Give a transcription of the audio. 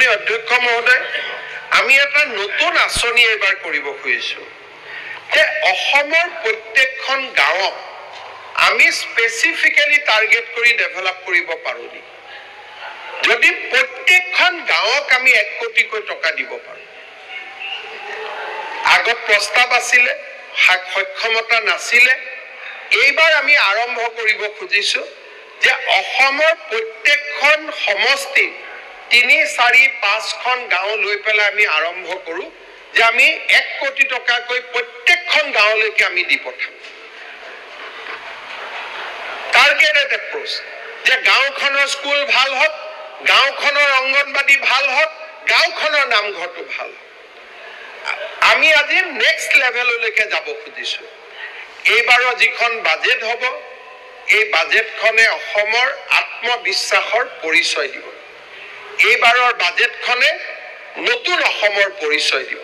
মাননীয় অধ্যক্ষ মহোদয়, আমি এটা নতুন আঁচনি এবাৰ কৰিব খুজিছোঁ যে অসমৰ প্ৰত্যেকখন গাঁৱক আমি স্পেচিফিকেলি টাৰ্গেট কৰি ডেভেলপ কৰিব পাৰোঁ নি? যদি প্ৰত্যেকখন গাঁৱক আমি 1 কোটিকৈ টকা দিব পাৰোঁ, আগত প্ৰস্তাৱ আছিলে, সক্ষমতা নাছিলে, এইবাৰ আমি আৰম্ভ কৰিব খুজিছোঁ যে অসমৰ প্ৰত্যেকখন সমষ্টি 3, 4, 5খন গাঁও লৈ পেলাই আমি আৰম্ভ কৰোঁ যে আমি 1 কোটি টকাকৈ প্ৰত্যেকখন গাঁৱলৈকে আমি দি পঠাম। টাৰ্গেটেড এপ্ৰোচ যে গাঁওখনৰ স্কুল ভাল হওক, গাঁওখনৰ অংগনবাদী ভাল হওক, গাঁওখনৰ নামঘৰটো ভাল হওক। আমি আজি নেক্সট লেভেললৈকে যাব খুজিছোঁ। এইবাৰৰ যিখন বাজেট হ'ব, এই বাজেটখনে অসমৰ আত্মবিশ্বাসৰ পৰিচয় দিব। এইবাৰৰ বাজেটখনে নতুন অসমৰ পৰিচয় দিব।